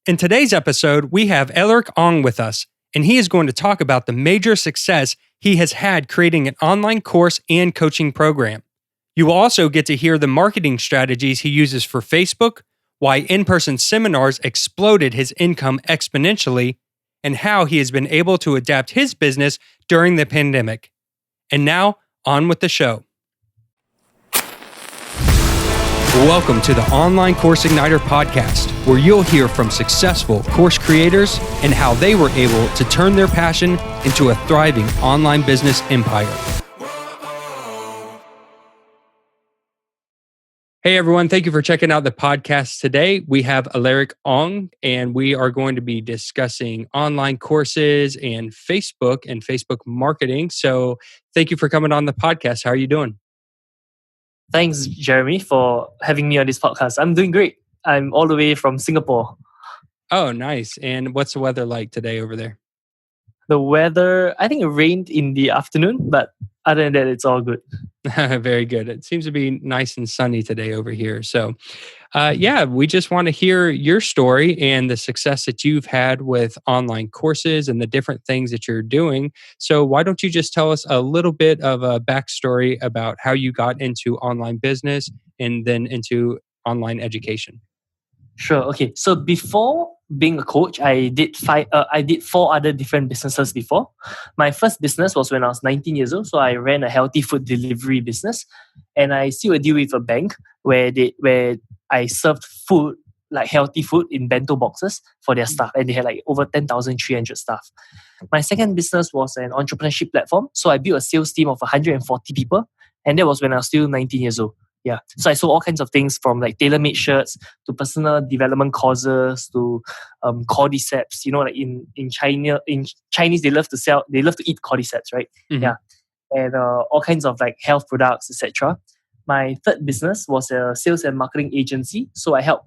In today's episode, we have Alaric Ong with us, and he is going to talk about the major success he has had creating an online course and coaching program. You will also get to hear the marketing strategies he uses for Facebook, why in-person seminars exploded his income exponentially, and how he has been able to adapt his business during the pandemic. And now, on with the show. Welcome to the Online Course Igniter podcast, where you'll hear from successful course creators and how they were able to turn their passion into a thriving online business empire. Hey everyone, thank you for checking out the podcast today. We have Alaric Ong, and we are going to be discussing online courses and Facebook marketing. So thank you for coming on the podcast. How are you doing? Thanks, Jeremy, for having me on this podcast. I'm doing great. I'm all the way from Singapore. Oh, nice. And what's the weather like today over there? The weather, I think it rained in the afternoon, but other than that, it's all good. Very good. It seems to be nice and sunny today over here. So, we just want to hear your story and the success that you've had with online courses and the different things that you're doing. So, why don't you just tell us a little bit of a backstory about how you got into online business and then into online education? Sure. Okay. So before being a coach, I did four other different businesses before. My first business was when I was 19 years old. So I ran a healthy food delivery business, and I still a deal with a bank where I served food, like healthy food, in bento boxes for their staff, and they had like over 10,300 staff. My second business was an entrepreneurship platform. So I built a sales team of 140 people, and that was when I was still 19 years old. Yeah. So I sold all kinds of things from like tailor-made shirts to personal development courses to cordyceps. You know, like in Chinese, they love to eat cordyceps, right? Mm-hmm. Yeah. And all kinds of like health products, etc. My third business was a sales and marketing agency. So I help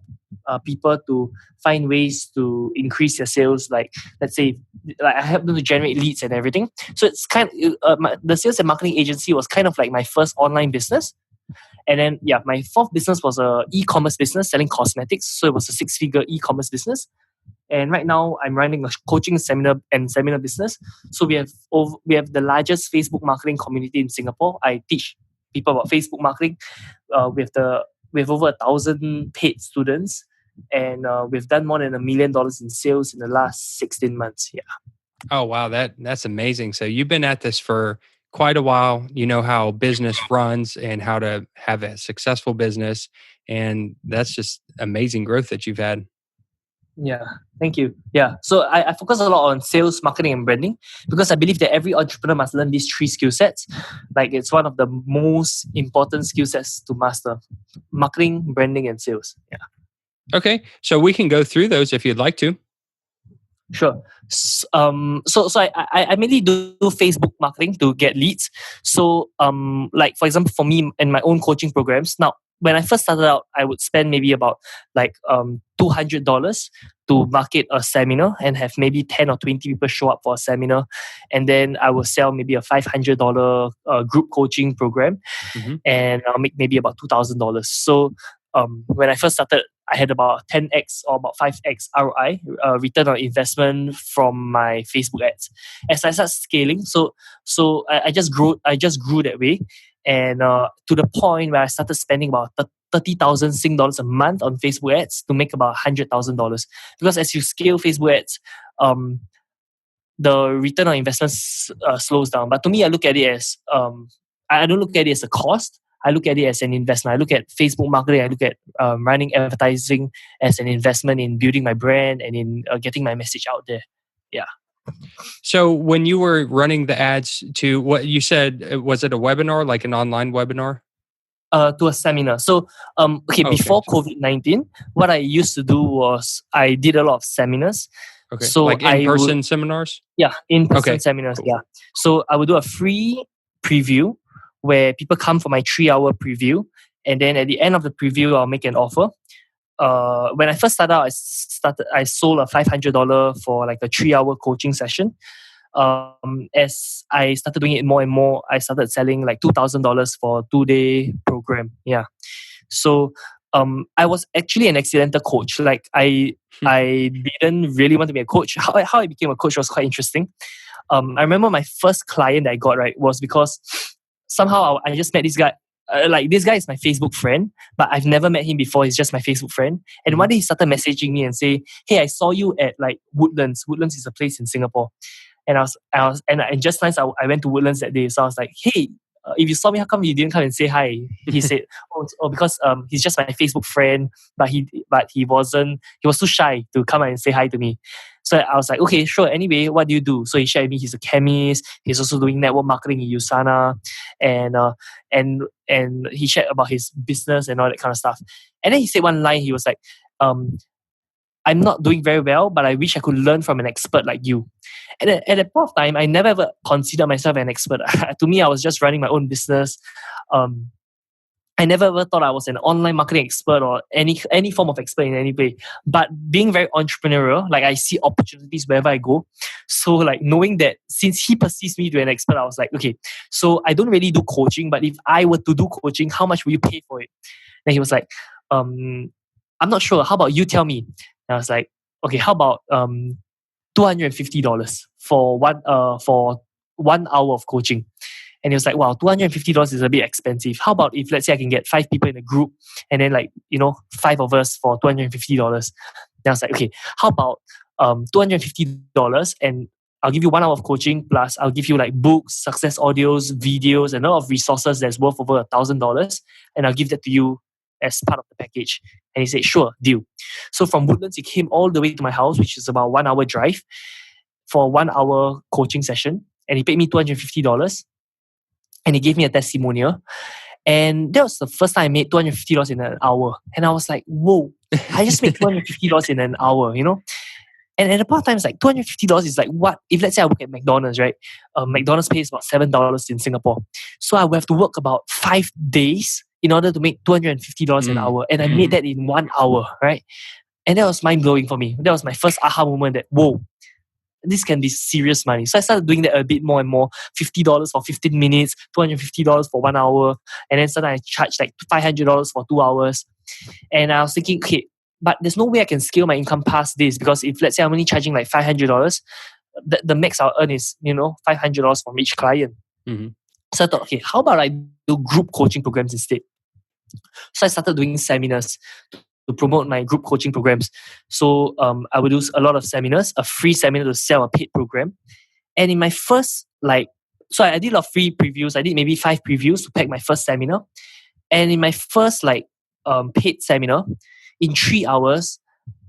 people to find ways to increase their sales. Like, let's say, like I help them to generate leads and everything. So it's the sales and marketing agency was kind of like my first online business. And then, my fourth business was a e-commerce business selling cosmetics. So it was a 6-figure e-commerce business. And right now, I'm running a coaching seminar business. So we have the largest Facebook marketing community in Singapore. I teach people about Facebook marketing. We have over 1,000 paid students, and we've done more than $1 million in sales in the last 16 months. Yeah. Oh wow, that's amazing. So you've been at this for quite a while. You know how business runs and how to have a successful business. And that's just amazing growth that you've had. Yeah, thank you. Yeah, so I focus a lot on sales, marketing, and branding because I believe that every entrepreneur must learn these 3 skill sets. Like it's one of the most important skill sets to master: marketing, branding, and sales. Yeah. Okay, so we can go through those if you'd like to. Sure. So I mainly do Facebook marketing to get leads. So like for example, for me in my own coaching programs, now when I first started out, I would spend maybe about like $200 to market a seminar and have maybe 10 or 20 people show up for a seminar, and then I will sell maybe a $500 group coaching program, and I'll make maybe about $2,000. So when I first started, I had about 10x or about 5x ROI, return on investment from my Facebook ads. As I started scaling, so I just grew that way, and to the point where I started spending about 30,000 Sing dollars a month on Facebook ads to make about $100,000. Because as you scale Facebook ads, the return on investment slows down. But to me, I look at it as I don't look at it as a cost. I look at it as an investment. I look at Facebook marketing. I look at running advertising as an investment in building my brand and in getting my message out there. Yeah. So when you were running the ads to what you said, was it a webinar, like an online webinar? To a seminar. So, before COVID-19, what I used to do was I did a lot of seminars. Okay. So like in-person seminars? Yeah, in-person seminars. Cool. Yeah. So I would do a free preview where people come for my 3-hour preview, and then at the end of the preview, I'll make an offer. When I first started out, I sold a $500 for like a 3-hour coaching session. As I started doing it more and more, I started selling like $2,000 for a 2-day program. Yeah. So I was actually an accidental coach. Like I didn't really want to be a coach. How I became a coach was quite interesting. I remember my first client that I got, right, was because somehow I just met this guy. Like, this guy is my Facebook friend, but I've never met him before. He's just my Facebook friend. And one day he started messaging me and say, "Hey, I saw you at like Woodlands. Woodlands is a place in Singapore." And and just nice, I went to Woodlands that day. So I was like, "Hey, if you saw me, how come you didn't come and say hi?" He said, because he's just my Facebook friend, but he was too shy to come and say hi to me." So I was like, "Okay, sure. Anyway, what do you do?" So he shared with me he's a chemist. He's also doing network marketing in USANA, and he shared about his business and all that kind of stuff. And then he said one line. He was like, "I'm not doing very well, but I wish I could learn from an expert like you." And at that point of time, I never ever considered myself an expert. To me, I was just running my own business. I never ever thought I was an online marketing expert or any form of expert in any way. But being very entrepreneurial, like, I see opportunities wherever I go. So, like, knowing that since he perceives me to be an expert, I was like, okay, so I don't really do coaching, but if I were to do coaching, how much will you pay for it? And he was like, I'm not sure. How about you tell me? And I was like, okay, how about $250 for 1 hour of coaching? And he was like, wow, $250 is a bit expensive. How about if, let's say, I can get 5 people in a group and then, like, 5 of us for $250? Then I was like, okay, how about $250 and I'll give you 1 hour of coaching, plus I'll give you like books, success audios, videos, and a lot of resources that's worth over $1,000, and I'll give that to you as part of the package. And he said, sure, deal. So from Woodlands, he came all the way to my house, which is about 1 hour drive, for a 1 hour coaching session. And he paid me $250. And he gave me a testimonial. And that was the first time I made $250 in an hour. And I was like, whoa, I just made $250 in an hour, And at the point of time, it's like $250 is like what? If, let's say, I work at McDonald's, right? McDonald's pays about $7 in Singapore. So I would have to work about 5 days in order to make $250 an hour. And I made that in 1 hour, right? And that was mind-blowing for me. That was my first aha moment that, whoa, this can be serious money. So I started doing that a bit more and more. $50 for 15 minutes, $250 for 1 hour. And then suddenly I charged like $500 for 2 hours. And I was thinking, okay, but there's no way I can scale my income past this, because if, let's say, I'm only charging like $500, the max I'll earn is, $500 from each client. So I thought, okay, how about I do group coaching programs instead? So I started doing seminars to promote my group coaching programs. So I would do a lot of seminars, a free seminar to sell a paid program. And in my first, so I did a lot of free previews. I did maybe 5 previews to pack my first seminar. And in my first paid seminar, in 3 hours,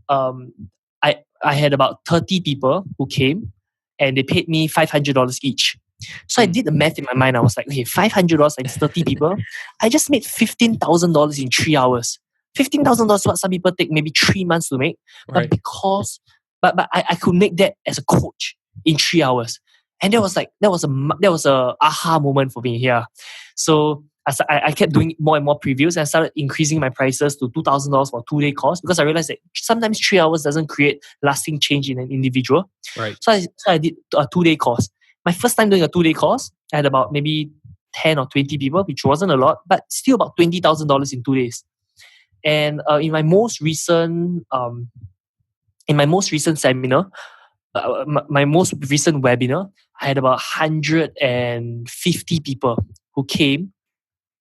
I had about 30 people who came, and they paid me $500 each. So I did the math in my mind. I was like, okay, $500 times 30 people, I just made $15,000 in 3 hours. $15,000, what some people take maybe 3 months to make, but but I could make that as a coach in 3 hours, and that was a aha moment for me here. So I kept doing more and more previews, and I started increasing my prices to $2,000 for a 2-day course, because I realized that sometimes 3 hours doesn't create lasting change in an individual. Right. So I did a 2-day course. My first time doing a 2-day course, I had about maybe 10 or 20 people, which wasn't a lot, but still about $20,000 in 2 days. And in my most recent seminar, my most recent webinar, I had about 150 people who came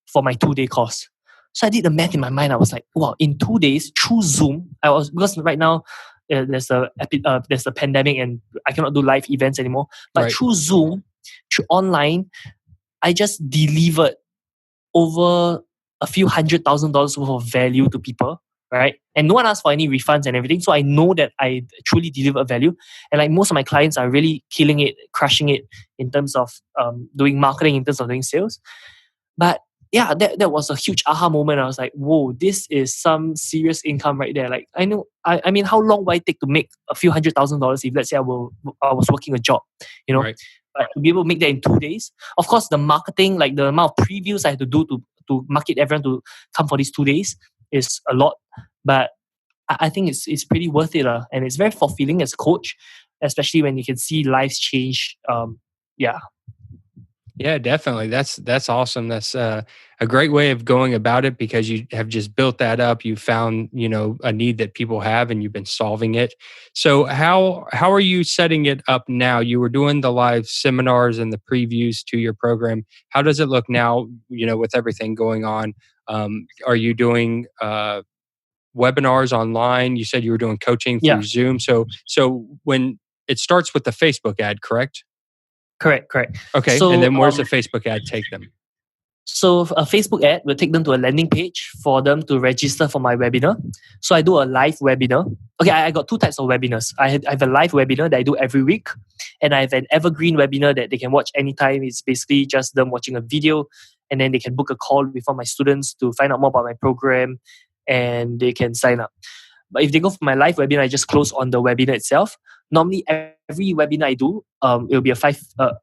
for my 2-day course. So I did the math in my mind. I was like, wow, in 2 days through Zoom, because right now there's a pandemic and I cannot do live events anymore. But through Zoom, through online, I just delivered over a few $100,000 worth of value to people, right? And no one asked for any refunds and everything. So I know that I truly deliver value. And like most of my clients are really killing it, crushing it in terms of doing marketing, in terms of doing sales. But yeah, that was a huge aha moment. I was like, whoa, this is some serious income right there. Like, I mean, how long would I take to make a few $100,000 if, let's say, I was working a job, Right. But to be able to make that in 2 days, of course, the marketing, like the amount of previews I had to do to market everyone to come for these 2 days is a lot. But I think it's pretty worth it. And it's very fulfilling as a coach, especially when you can see lives change. Yeah. Yeah, definitely. That's awesome. That's a great way of going about it because you have just built that up. You found a need that people have, and you've been solving it. So how are you setting it up now? You were doing the live seminars and the previews to your program. How does it look now? With everything going on, are you doing webinars online? You said you were doing coaching through Yeah, Zoom. So when it starts with the Facebook ad, correct? correct. Okay, and So then where's the Facebook ad take them? So a Facebook ad will take them to a landing page for them to register for my webinar. So I do a live webinar. Okay, I got two types of webinars. I have a live webinar that I do every week, and I have an evergreen webinar that they can watch anytime. It's basically just them watching a video, and then they can book a call with one of my students to find out more about my program, and they can sign up. But if they go for my live webinar, I just close on the webinar itself. Normally, every webinar I do, it'll be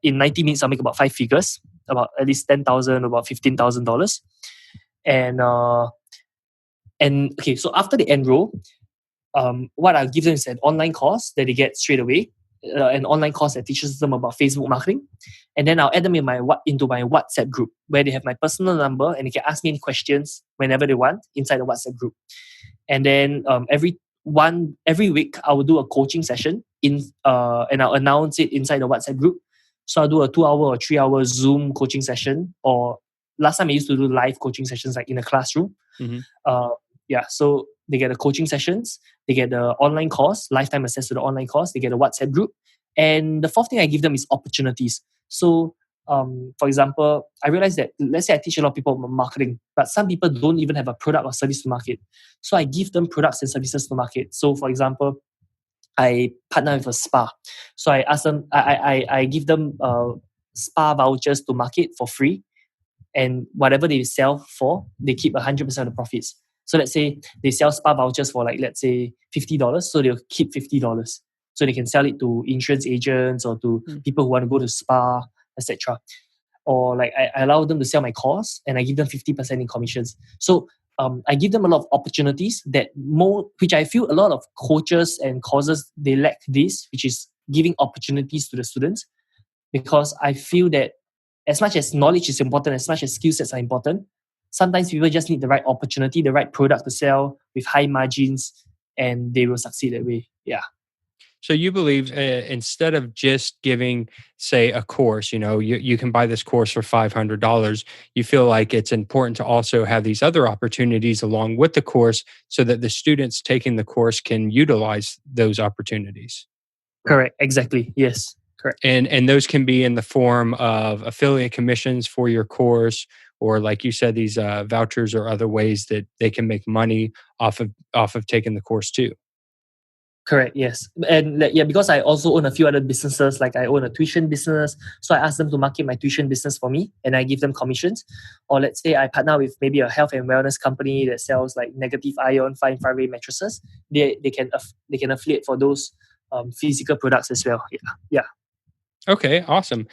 in 90 minutes, I'll make about 5 figures, about at least 10,000, about $15,000. And okay, so after they enroll, what I'll give them is an online course that they get straight away, an online course that teaches them about Facebook marketing, and then I'll add them into my WhatsApp group where they have my personal number and they can ask me any questions whenever they want inside the WhatsApp group. And then every week I will do a coaching session and I'll announce it inside the WhatsApp group. So I'll do a 2 hour or 3 hour Zoom coaching session, or last time I used to do live coaching sessions like in a classroom. Mm-hmm. So they get the coaching sessions, they get the online course, lifetime access to the online course, they get a WhatsApp group. And the fourth thing I give them is opportunities. So for example, I realized that let's say I teach a lot of people marketing, but some people don't even have a product or service to market. So I give them products and services to market. So for example, I partner with a spa. So I ask them, I give them spa vouchers to market for free, and whatever they sell for, they keep 100% of the profits. So let's say they sell spa vouchers for like, let's say $50, so they'll keep $50. So they can sell it to insurance agents or to people who want to go to spa, etc. Or like I allow them to sell my course and I give them 50% in commissions. So I give them a lot of opportunities which I feel a lot of coaches and courses, they lack this, which is giving opportunities to the students. Because I feel that as much as knowledge is important, as much as skill sets are important, sometimes people just need the right opportunity, the right product to sell with high margins, and they will succeed that way. Yeah. So you believe instead of just giving, say, a course, you can buy this course for $500. You feel like it's important to also have these other opportunities along with the course, so that the students taking the course can utilize those opportunities. Correct. Exactly. Yes. Correct. And those can be in the form of affiliate commissions for your course, or like you said, these vouchers or other ways that they can make money off of taking the course too. Correct, yes. And because I also own a few other businesses, like I own a tuition business. So I ask them to market my tuition business for me and I give them commissions. Or let's say I partner with maybe a health and wellness company that sells like negative ion fine fiber mattresses. They can affiliate for those physical products as well. Yeah. Okay, awesome.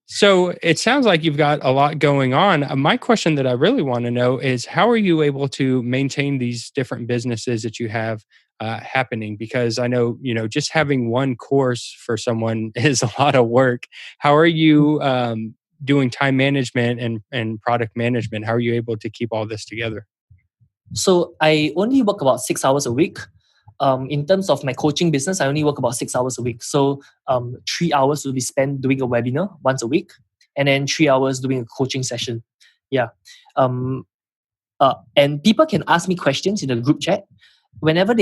So it sounds like you've got a lot going on. My question that I really want to know is, how are you able to maintain these different businesses that you have happening? Because I know, just having one course for someone is a lot of work. How are you doing time management and product management? How are you able to keep all this together? So I only work about 6 hours a week. In terms of my coaching business, I only work about 6 hours a week. So 3 hours will be spent doing a webinar once a week, and then 3 hours doing a coaching session. Yeah. And people can ask me questions in the group chat whenever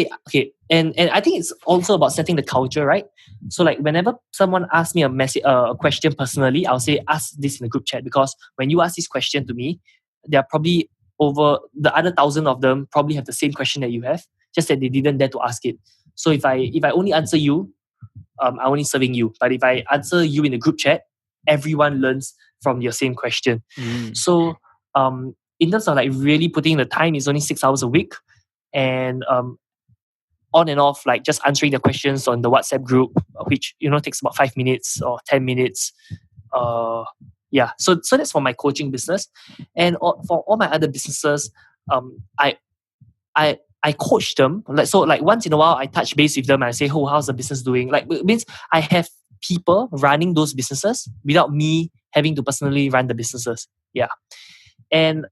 and I think it's also about setting the culture, right? So like whenever someone asks me a question personally, I'll say ask this in the group chat, because when you ask this question to me, there are probably over the other 1,000 of them probably have the same question that you have, just that they didn't dare to ask it. So if I only answer you, I'm only serving you. But if I answer you in the group chat, everyone learns from your same question. So in terms of like really putting the time, is only 6 hours a week, and on and off, like just answering the questions on the WhatsApp group, which takes about 5 minutes or 10 minutes. So that's for my coaching business. And for all my other businesses, I coach them. Like once in a while I touch base with them and I say, oh, how's the business doing? Like, it means I have people running those businesses without me having to personally run the businesses. Yeah. And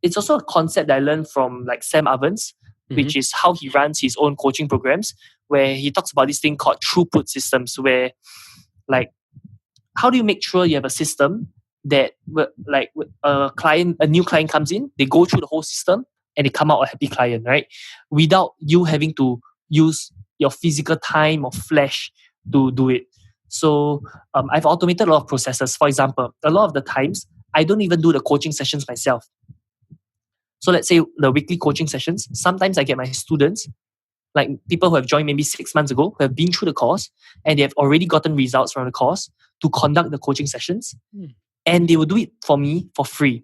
it's also a concept that I learned from like Sam Ovens, which is how he runs his own coaching programs, where he talks about this thing called throughput systems, where like how do you make sure you have a system that like a new client comes in, they go through the whole system and they come out a happy client, right? Without you having to use your physical time or flesh to do it. So I've automated a lot of processes. For example, a lot of the times I don't even do the coaching sessions myself. So let's say the weekly coaching sessions, sometimes I get my students, like people who have joined maybe 6 months ago, who have been through the course and they have already gotten results from the course to conduct the coaching sessions. And they will do it for me for free.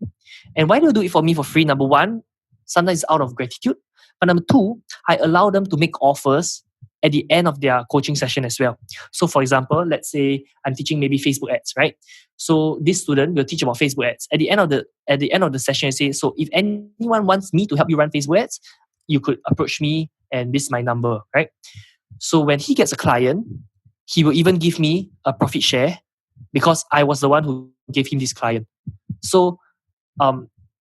And why do they do it for me for free? Number one, sometimes it's out of gratitude. But number two, I allow them to make offers at the end of their coaching session as well. So for example, let's say I'm teaching maybe Facebook ads, right? So this student will teach about Facebook ads. At the end of the session, I say, so if anyone wants me to help you run Facebook ads, you could approach me and this is my number, right? So when he gets a client, he will even give me a profit share because I was the one who gave him this client. So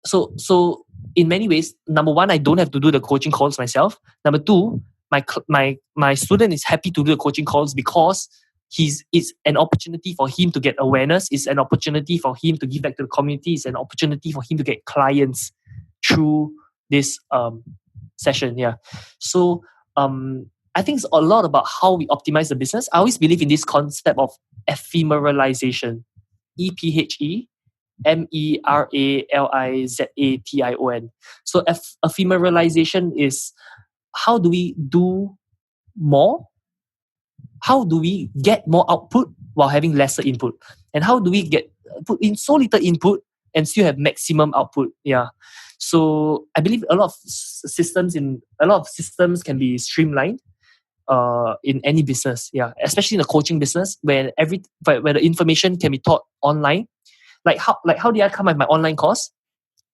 so in many ways, number one, I don't have to do the coaching calls myself. Number two, my student is happy to do the coaching calls because it's an opportunity for him to get awareness. It's an opportunity for him to give back to the community. It's an opportunity for him to get clients through this session. Yeah. So I think it's a lot about how we optimize the business. I always believe in this concept of ephemeralization. EPHEMERALIZATION. So ephemeralization is how do we do more? How do we get more output while having lesser input? And how do we put in so little input and still have maximum output? Yeah. So I believe a lot of systems can be streamlined in any business. Yeah, especially in the coaching business where the information can be taught online. Like how did I come up with my online course?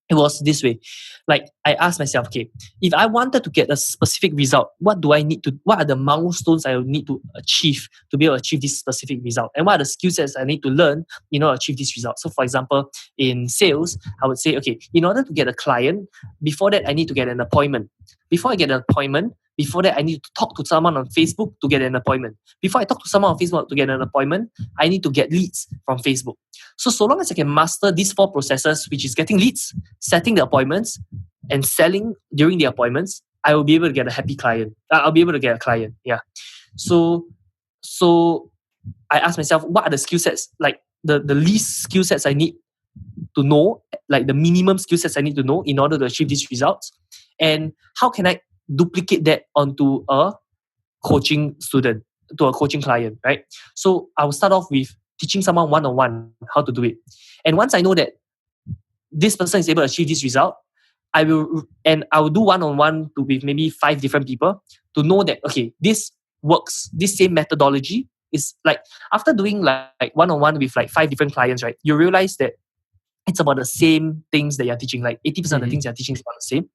It was this way. Like I asked myself, okay, if I wanted to get a specific result, what are the milestones I need to achieve to be able to achieve this specific result? And what are the skill sets I need to learn in order to achieve this result? So for example, in sales, I would say, okay, in order to get a client, before that I need to get an appointment. Before I get an appointment, before that I need to talk to someone on Facebook to get an appointment. Before I talk to someone on Facebook to get an appointment, I need to get leads from Facebook. So long as I can master these 4 processes, which is getting leads, setting the appointments, and selling during the appointments, I will be able to get a happy client. I'll be able to get a client. Yeah. So I asked myself, what are the skill sets, like the least skill sets I need to know, like the minimum skill sets I need to know in order to achieve these results? And how can I duplicate that onto a coaching student, to a coaching client, right? So I will start off with teaching someone one-on-one how to do it. And once I know that this person is able to achieve this result, I will do one-on-one with maybe 5 different people to know that, okay, this works. This same methodology is like, after doing like one-on-one with like 5 different clients, right? You realize that it's about the same things that you're teaching. Like 80% of the things you're teaching is about the same.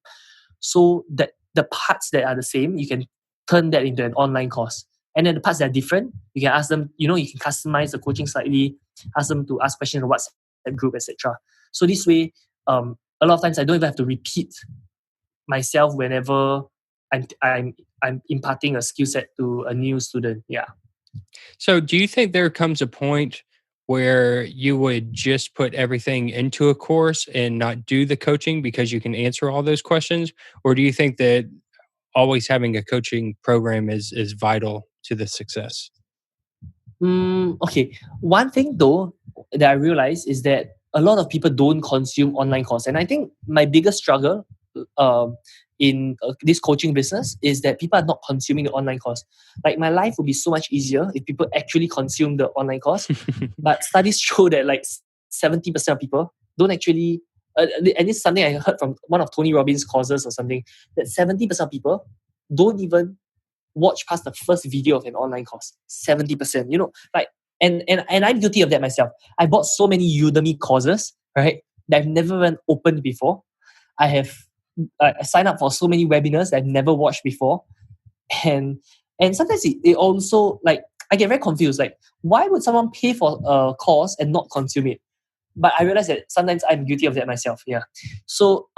So that the parts that are the same, you can turn that into an online course. And then the parts that are different, you can ask them, you can customize the coaching slightly, ask them to ask questions in the WhatsApp group, etc. So this way, a lot of times I don't even have to repeat myself whenever I'm imparting a skill set to a new student. Yeah. So do you think there comes a point where you would just put everything into a course and not do the coaching because you can answer all those questions? Or do you think that always having a coaching program is vital to the success? Okay. One thing though that I realized is that a lot of people don't consume online course. And I think my biggest struggle in this coaching business is that people are not consuming the online course. Like my life would be so much easier if people actually consume the online course. But studies show that like 70% of people don't actually, and this is something I heard from one of Tony Robbins' courses or something, that 70% of people don't even watch past the first video of an online course. 70%, like, and I'm guilty of that myself. I bought so many Udemy courses, right, that I've never even opened before. I have signed up for so many webinars that I've never watched before, and sometimes it also, like, I get very confused. Like, why would someone pay for a course and not consume it? But I realize that sometimes I'm guilty of that myself. Yeah. So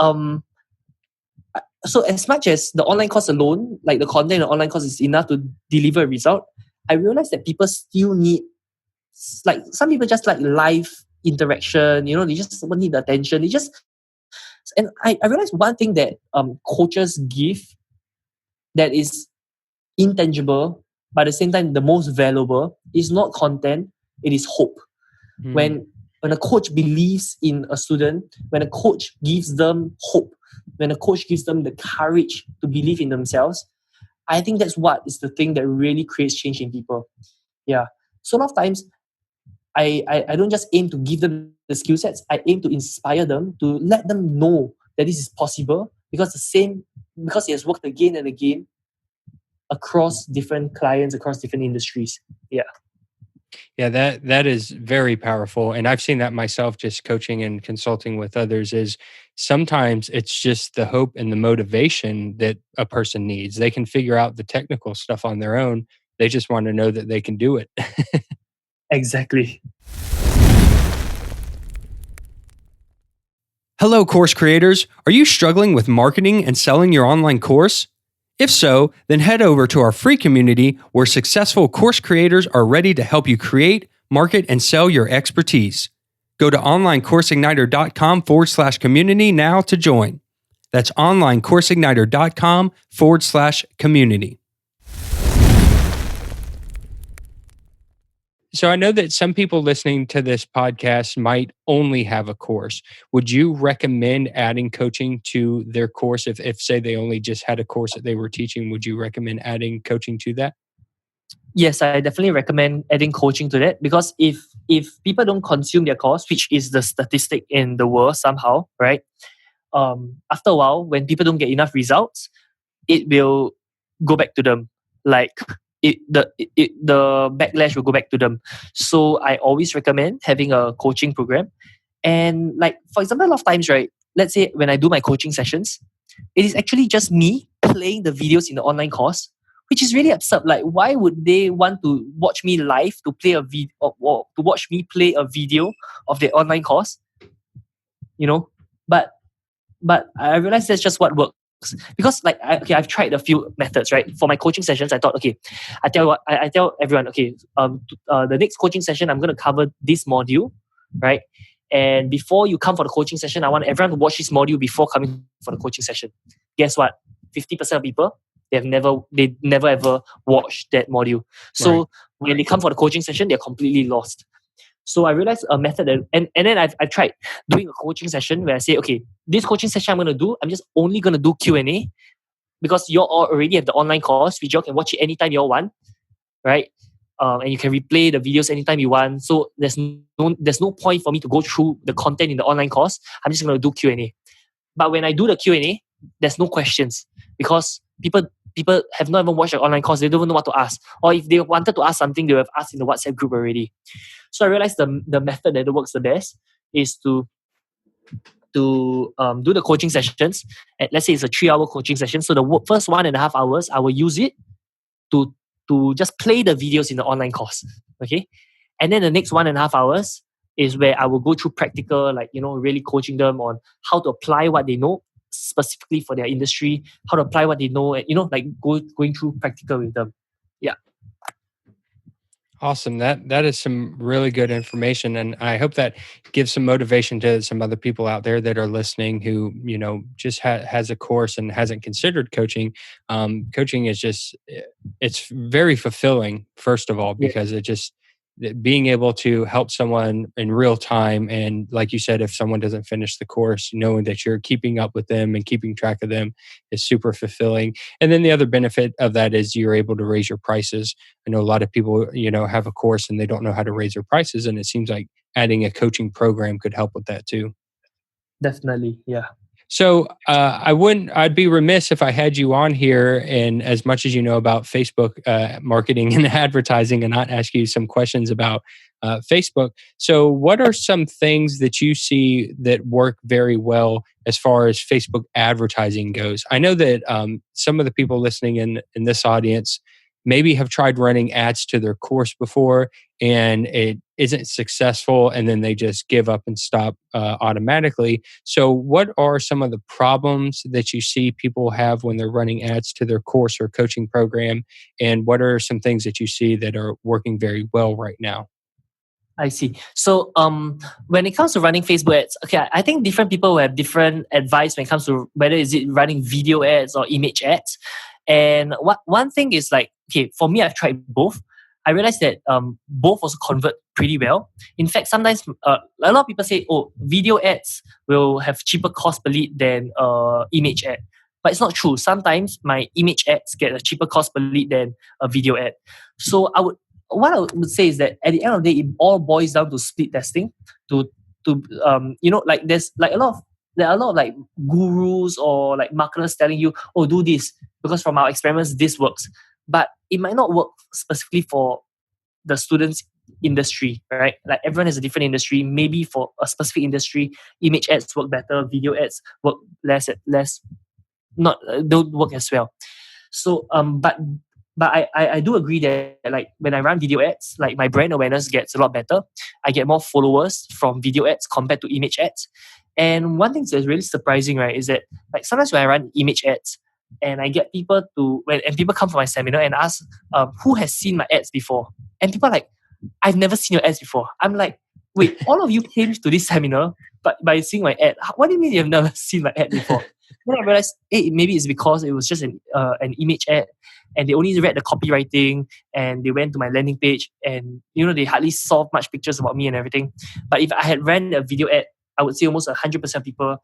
so as much as the online course alone, like the content in the online course is enough to deliver a result, I realize that people still need, like, some people just like live interaction. They just need the attention. And I realized one thing that coaches give that is intangible, but at the same time the most valuable, is not content, it is hope. When a coach believes in a student, when a coach gives them hope, when a coach gives them the courage to believe in themselves, I think that's what is the thing that really creates change in people. Yeah. So a lot of times I don't just aim to give them the skill sets, I aim to inspire them, to let them know that this is possible, because it has worked again and again across different clients, across different industries. Yeah. Yeah, that is very powerful. And I've seen that myself just coaching and consulting with others is sometimes it's just the hope and the motivation that a person needs. They can figure out the technical stuff on their own. They just want to know that they can do it. Exactly. Hello, course creators. Are you struggling with marketing and selling your online course? If so, then head over to our free community where successful course creators are ready to help you create, market, and sell your expertise. Go to onlinecourseigniter.com/community now to join. That's onlinecourseigniter.com/community. So I know that some people listening to this podcast might only have a course. Would you recommend adding coaching to their course? If say they only just had a course that they were teaching, would you recommend adding coaching to that? Yes, I definitely recommend adding coaching to that, because if people don't consume their course, which is the statistic in the world somehow, right? After a while, when people don't get enough results, it will go back to them. Like the backlash will go back to them. So I always recommend having a coaching program. And like, for example, a lot of times, right? Let's say when I do my coaching sessions, it is actually just me playing the videos in the online course, which is really absurd. Like, why would they want to watch me live to play a video, or to watch me play a video of their online course? But I realized that's just what works. Because like, I've tried a few methods, right? For my coaching sessions, I thought, okay, I tell you what, I tell everyone, okay, the next coaching session, I'm going to cover this module, right? And before you come for the coaching session, I want everyone to watch this module before coming for the coaching session. Guess what? 50% of people, they never ever watched that module. So Right. when they come for the coaching session, they're completely lost. So I realized a method and then I've tried doing a coaching session where I say, okay, this coaching session I'm just only going to do Q&A, because you all already have the online course, which you all can watch it anytime you all want, right? And you can replay the videos anytime you want. So there's no point for me to go through the content in the online course. I'm just going to do Q&A. But when I do the Q&A, there's no questions, because people have not even watched the online course. They don't know what to ask. Or if they wanted to ask something, they would have asked in the WhatsApp group already. So I realized the method that works the best is to do the coaching sessions. Let's say it's a 3-hour coaching session. So the first 1.5 hours, I will use it to just play the videos in the online course. Okay. And then the next 1.5 hours is where I will go through practical, like, really coaching them on how to apply what they know specifically for their industry, how to apply what they know, and, like going through practical with them. Yeah. Awesome. That is some really good information, and I hope that gives some motivation to some other people out there that are listening who just has a course and hasn't considered coaching. Coaching is it's very fulfilling. First of all, Yeah. because being able to help someone in real time, and like you said, if someone doesn't finish the course, knowing that you're keeping up with them and keeping track of them is super fulfilling. And then the other benefit of that is you're able to raise your prices. I know a lot of people, have a course and they don't know how to raise their prices. And it seems like adding a coaching program could help with that too. Definitely. Yeah. So I'd be remiss if I had you on here, and as much as you know about Facebook marketing and advertising, and not ask you some questions about Facebook. So what are some things that you see that work very well as far as Facebook advertising goes? I know that some of the people listening in this audience, maybe have tried running ads to their course before and it isn't successful, and then they just give up and stop automatically. So, what are some of the problems that you see people have when they're running ads to their course or coaching program? And what are some things that you see that are working very well right now? I see. So, when it comes to running Facebook ads, okay, I think different people will have different advice when it comes to whether is it running video ads or image ads. And one thing is like, okay, for me, I've tried both. I realized that both also convert pretty well. In fact, sometimes a lot of people say, oh, video ads will have cheaper cost per lead than image ad. But it's not true. Sometimes my image ads get a cheaper cost per lead than a video ad. So what I would say is that at the end of the day, it all boils down to split testing. Like there's like there are a lot of like gurus or like marketers telling you, oh, do this because from our experiments this works, but it might not work specifically for the students industry, right? Like everyone has a different industry. Maybe for a specific industry, image ads work better, video ads work less, not don't work as well. So but I do agree that like when I run video ads, like my brand awareness gets a lot better. I get more followers from video ads compared to image ads. And one thing that's really surprising, right, is that like sometimes when I run image ads and I get people and people come for my seminar and ask who has seen my ads before, and people are like, I've never seen your ads before. I'm like, wait, all of you came to this seminar but by seeing my ad. What do you mean you've never seen my ad before? Then I realized, hey, maybe it's because it was just an image ad, and they only read the copywriting and they went to my landing page, and they hardly saw much pictures about me and everything. But if I had ran a video ad, I would say almost 100% of people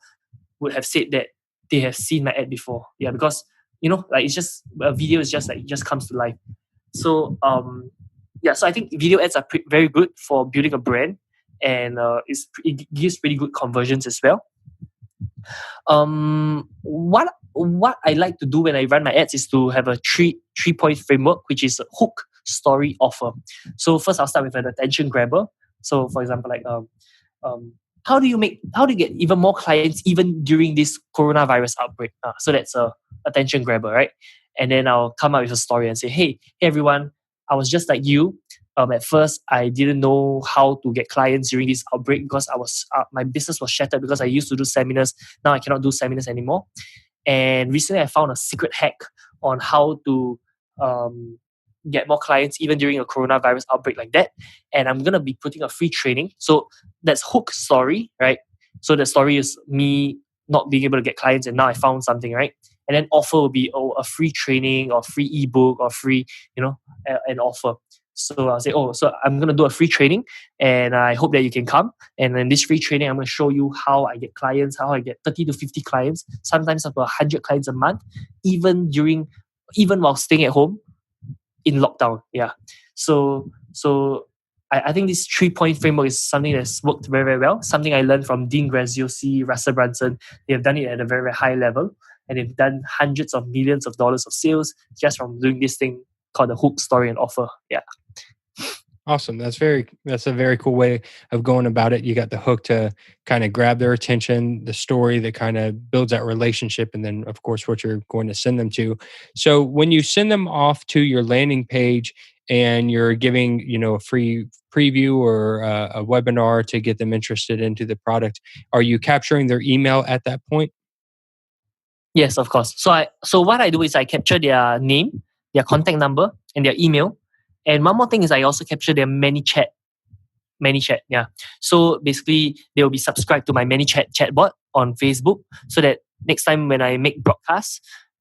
would have said that they have seen my ad before. Yeah, because like it's just a video is just like it just comes to life. So so I think video ads are very good for building a brand, and it gives pretty good conversions as well. What I like to do when I run my ads is to have a three-point framework, which is hook, story, offer. So first I'll start with an attention grabber. So for example, like how do you get even more clients even during this coronavirus outbreak? So that's a attention grabber, right? And then I'll come up with a story and say, hey everyone, I was just like you. At first, I didn't know how to get clients during this outbreak because my business was shattered because I used to do seminars. Now I cannot do seminars anymore. And recently, I found a secret hack on how to get more clients even during a coronavirus outbreak like that. And I'm gonna be putting a free training. So that's hook story, right? So the story is me not being able to get clients, and now I found something, right? And then offer will be a free training or free ebook or free, an offer. So I'll say, so I'm going to do a free training and I hope that you can come. And in this free training, I'm going to show you how I get clients, how I get 30 to 50 clients, sometimes up to 100 clients a month, even while staying at home in lockdown. Yeah. So I think this 3-point framework is something that's worked very, very well. Something I learned from Dean Graziosi, Russell Brunson. They have done it at a very, very high level. And they've done hundreds of millions of dollars of sales just from doing this thing called the hook, story, and offer. Yeah. Awesome. That's a very cool way of going about it. You got the hook to kind of grab their attention, the story that kind of builds that relationship, and then of course what you're going to send them to. So when you send them off to your landing page and you're giving, a free preview or a webinar to get them interested into the product, are you capturing their email at that point? Yes, of course. So what I do is I capture their name, their contact number, and their email. And one more thing is I also capture their ManyChat. Yeah. So basically, they will be subscribed to my ManyChat chatbot on Facebook, so that next time when I make broadcasts,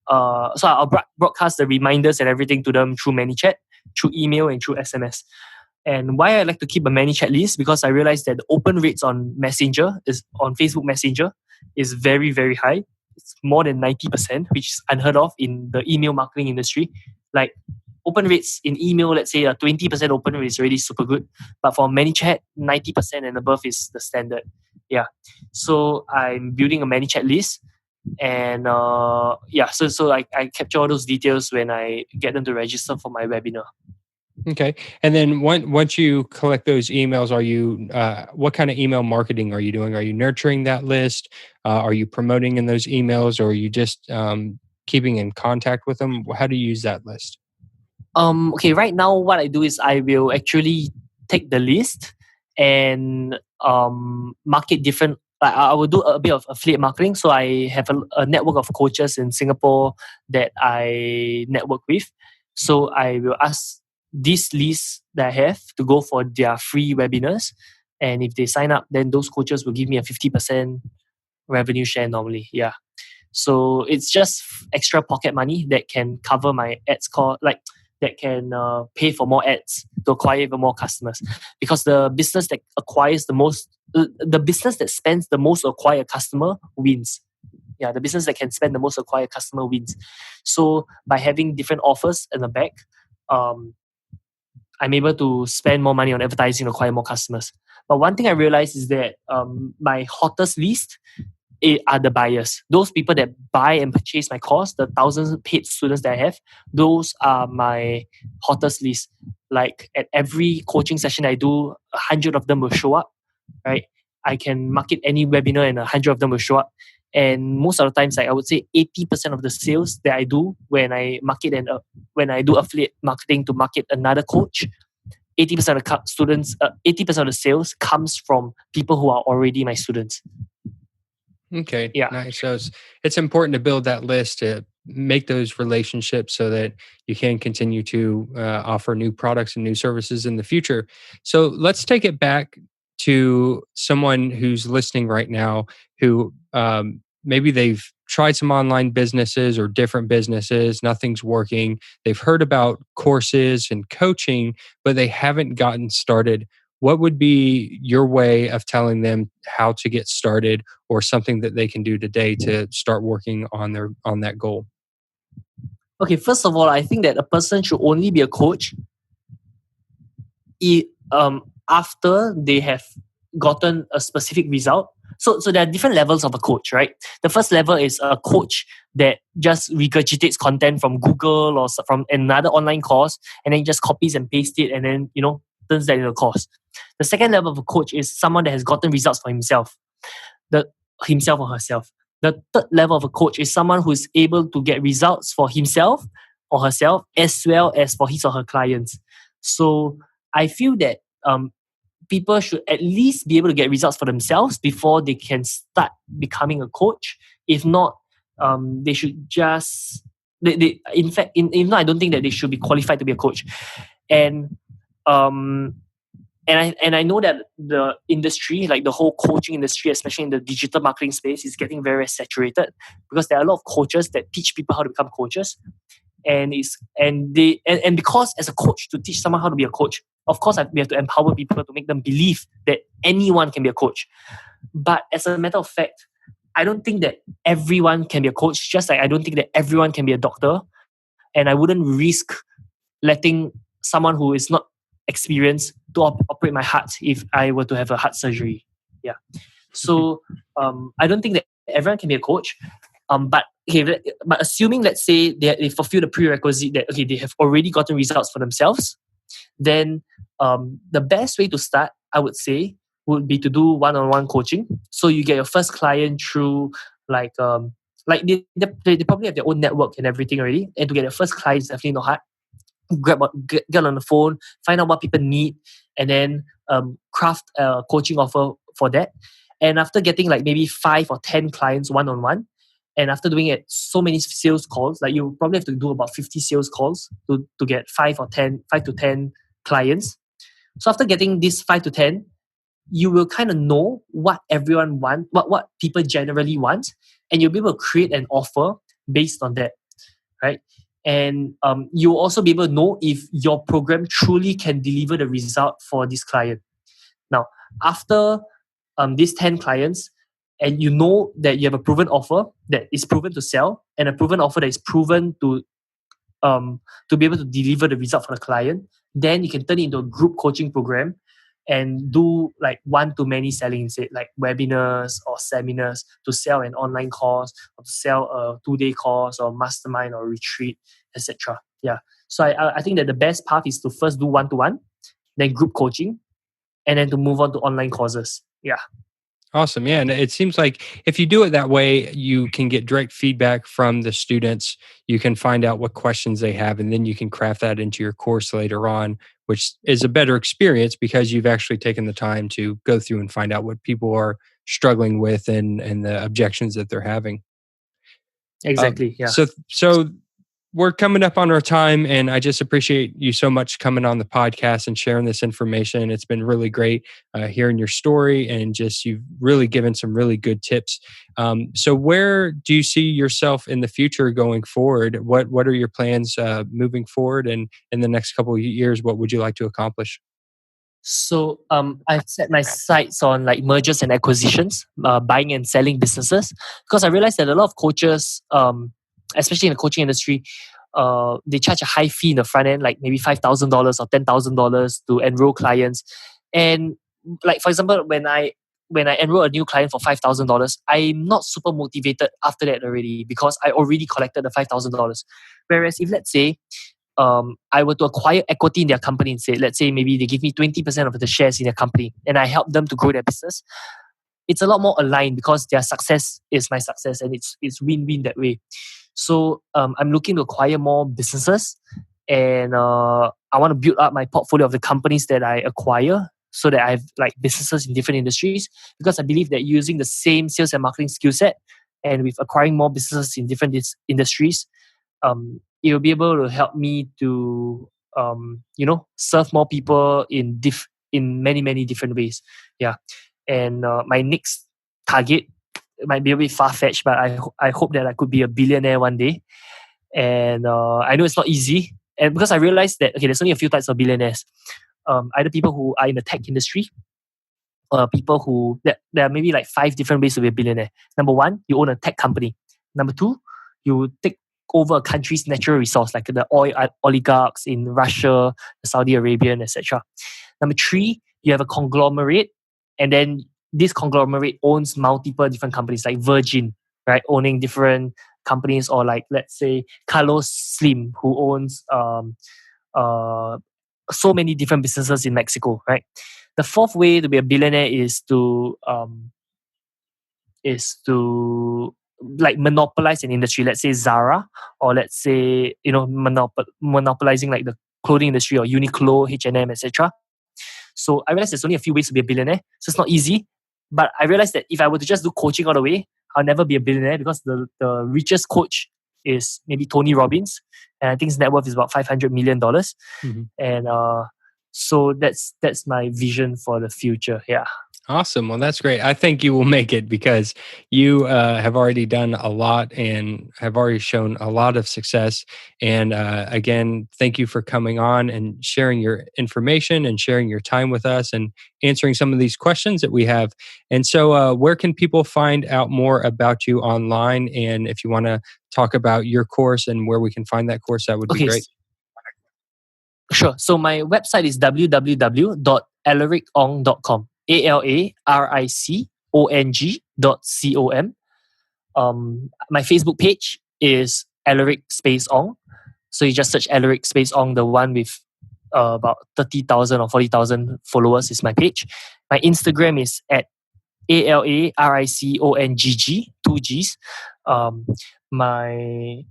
so I'll broadcast the reminders and everything to them through ManyChat, through email, and through SMS. And why I like to keep a ManyChat list, because I realize that the open rates on Facebook Messenger is very, very high. It's more than 90%, which is unheard of in the email marketing industry. Like open rates in email, let's say a 20% open rate is already super good. But for ManyChat, 90% and above is the standard. Yeah. So I'm building a ManyChat list. And so I capture all those details when I get them to register for my webinar. Okay. And then once you collect those emails, are you what kind of email marketing are you doing? Are you nurturing that list? Are you promoting in those emails, or are you just keeping in contact with them? How do you use that list? Okay, right now what I do is I will actually take the list and market different. I will do a bit of affiliate marketing. So I have a network of coaches in Singapore that I network with. So I will ask this list that I have to go for their free webinars. And if they sign up, then those coaches will give me a 50% revenue share normally. Yeah. So it's just extra pocket money that can cover my ads cost, like that can pay for more ads to acquire even more customers. Because the business that acquires the most, the business that spends the most to acquire a customer wins. Yeah, the business that can spend the most to acquire a customer wins. So by having different offers in the back, um, I'm able to spend more money on advertising to acquire more customers. But one thing I realized is that my hottest list are the buyers. Those people that buy and purchase my course, the thousands of paid students that I have, those are my hottest list. Like at every coaching session I do, 100 of them will show up, right? I can market any webinar and 100 of them will show up. And most of the times, like I would say 80% of the sales that I do when I market and when I do affiliate marketing to market another coach, 80% of students, 80% of the sales comes from people who are already my students. Okay, Yeah. nice. So it's important to build that list to make those relationships so that you can continue to offer new products and new services in the future. So let's take it back to someone who's listening right now who maybe they've tried some online businesses or different businesses, nothing's working. They've heard about courses and coaching, but they haven't gotten started. What would be your way of telling them how to get started or something that they can do today to start working on that goal? Okay, first of all, I think that a person should only be a coach after they have gotten a specific result. So there are different levels of a coach, right? The first level is a coach that just regurgitates content from Google or from another online course and then just copies and pastes it and then, turns that into a course. The second level of a coach is someone that has gotten results for himself, himself or herself. The third level of a coach is someone who is able to get results for himself or herself as well as for his or her clients. So I feel that people should at least be able to get results for themselves before they can start becoming a coach. If not, they should just in fact, if not, I don't think that they should be qualified to be a coach. And I know that the industry, like the whole coaching industry, especially in the digital marketing space, is getting very saturated because there are a lot of coaches that teach people how to become coaches. And because as a coach, to teach someone how to be a coach, of course we have to empower people to make them believe that anyone can be a coach. But as a matter of fact, I don't think that everyone can be a coach, just like I don't think that everyone can be a doctor. And I wouldn't risk letting someone who is not experienced to operate my heart if I were to have a heart surgery. Yeah. So I don't think that everyone can be a coach. But assuming, let's say they fulfill the prerequisite that they have already gotten results for themselves, then the best way to start, I would say, would be to do one-on-one coaching. So you get your first client through like they probably have their own network and everything already, and to get your first client is definitely not hard. Get on the phone, find out what people need, and then craft a coaching offer for that. And after getting like maybe 5 or 10 clients one-on-one, and after doing it so many sales calls, like you probably have to do about 50 sales calls to get 5 to 10 clients. So after getting these 5 to 10, you will kind of know what everyone wants, what people generally want, and you'll be able to create an offer based on that, right? And you'll also be able to know if your program truly can deliver the result for this client. Now, after these 10 clients, and you know that you have a proven offer that is proven to sell and a proven offer that is proven to be able to deliver the result for the client, then you can turn it into a group coaching program and do like one-to-many selling instead, like webinars or seminars to sell an online course or to sell a 2-day course or mastermind or retreat, etc. Yeah. So I think that the best path is to first do one-to-one, then group coaching, and then to move on to online courses. Yeah. Awesome. Yeah. And it seems like if you do it that way, you can get direct feedback from the students. You can find out what questions they have, and then you can craft that into your course later on, which is a better experience because you've actually taken the time to go through and find out what people are struggling with and the objections that they're having. Exactly. Yeah. So we're coming up on our time, and I just appreciate you so much coming on the podcast and sharing this information. It's been really great hearing your story, and just you've really given some really good tips. So, where do you see yourself in the future going forward? What are your plans moving forward, and in the next couple of years, what would you like to accomplish? So I've set my sights on like mergers and acquisitions, buying and selling businesses, because I realized that a lot of coaches, especially in the coaching industry, they charge a high fee in the front end, like maybe $5,000 or $10,000 to enroll clients. And like for example, when I enroll a new client for $5,000, I'm not super motivated after that already because I already collected the $5,000. Whereas if let's say I were to acquire equity in their company and say, let's say maybe they give me 20% of the shares in their company and I help them to grow their business, it's a lot more aligned because their success is my success and it's win-win that way. So I'm looking to acquire more businesses and I want to build up my portfolio of the companies that I acquire so that I have like businesses in different industries because I believe that using the same sales and marketing skill set and with acquiring more businesses in different industries, it will be able to help me to serve more people in many different ways. Yeah, and my next target might be a bit far fetched, but I hope that I could be a billionaire one day. And I know it's not easy, and because I realized that okay, there's only a few types of billionaires. Either people who are in the tech industry, people who there are maybe like 5 different ways to be a billionaire. Number one, you own a tech company. Number two, you take over a country's natural resource, like the oil oligarchs in Russia, the Saudi Arabian, etc. Number three, you have a conglomerate, and then this conglomerate owns multiple different companies, like Virgin, right, owning different companies, or like let's say Carlos Slim, who owns so many different businesses in Mexico, right? The fourth way to be a billionaire is to like monopolize an industry. Let's say Zara, or let's say monopolizing like the clothing industry or Uniqlo, H&M, etc. So I realized there's only a few ways to be a billionaire. So it's not easy. But I realized that if I were to just do coaching all the way, I'll never be a billionaire because the richest coach is maybe Tony Robbins. And I think his net worth is about $500 million. Mm-hmm. And so that's my vision for the future. Yeah. Awesome. Well, that's great. I think you will make it because you have already done a lot and have already shown a lot of success. And again, thank you for coming on and sharing your information and sharing your time with us and answering some of these questions that we have. And so, where can people find out more about you online? And if you want to talk about your course and where we can find that course, that would be great. Sure. So my website is www.alaricong.com. ALARICONG.com. My Facebook page is Alaric Space Ong. So you just search Alaric Space Ong, the one with about 30,000 or 40,000 followers is my page. My Instagram is at ALARICONGG, 2 Gs. My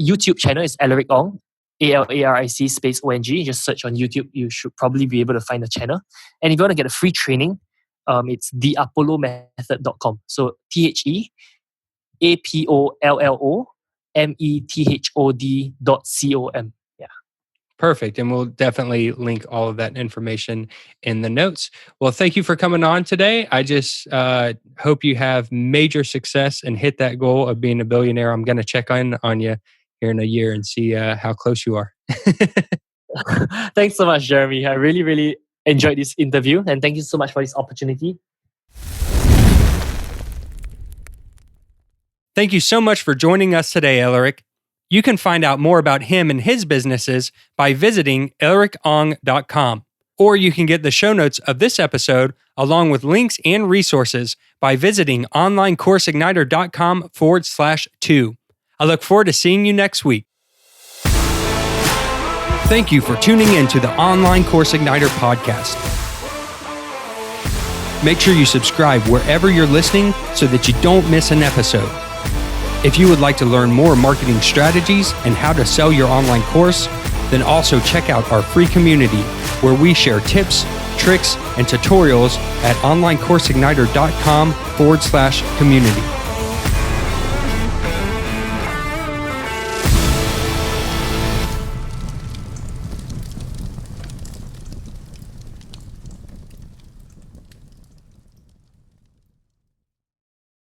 YouTube channel is Alaric Ong. ALARIC space ONG. Just search on YouTube. You should probably be able to find the channel. And if you want to get a free training, it's theapollomethod.com. So TheApollomethod.com. Yeah. Perfect. And we'll definitely link all of that information in the notes. Well, thank you for coming on today. I just hope you have major success and hit that goal of being a billionaire. I'm going to check in on you here in a year and see how close you are. Thanks so much, Jeremy. I really, really enjoyed this interview, and thank you so much for this opportunity. Thank you so much for joining us today, Alaric. You can find out more about him and his businesses by visiting alaricong.com, or you can get the show notes of this episode along with links and resources by visiting onlinecourseigniter.com/2. I look forward to seeing you next week. Thank you for tuning in to the Online Course Igniter podcast. Make sure you subscribe wherever you're listening so that you don't miss an episode. If you would like to learn more marketing strategies and how to sell your online course, then also check out our free community where we share tips, tricks, and tutorials at onlinecourseigniter.com/community.